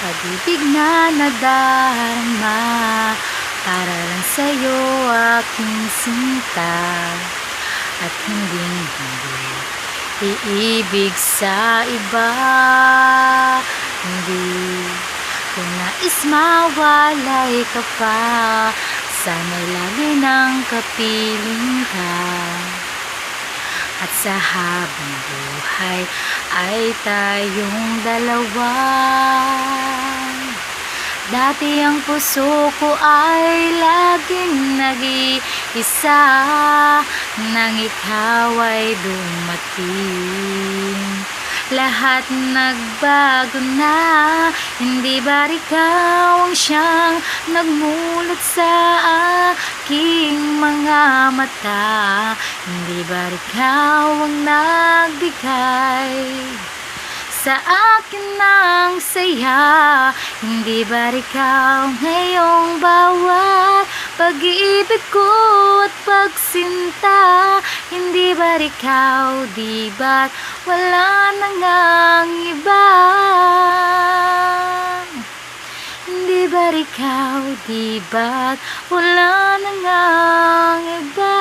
Pag-ibig na nadarama para lang sa'yo aking sinta, at hindi iibig sa iba. Hindi ko nais mawalay ka pa, sana'y lagi nang kapiling ka. At sa habang buhay ay tayong dalawa. Dati ang puso ko ay laging nag-iisa, nang ikaw ay dumating. Lahat nagbago na, hindi ba ikaw ang siyang nagmulot sa aking mga mata? Hindi ba ikaw ang nagbigay sa akin ng saya? Hindi ba ikaw ngayong bawat pag-ibig ko at pagsinta? Hindi ba ikaw, di ba't wala na ngang iba? Hindi ba ikaw, di ba't wala na ngang iba?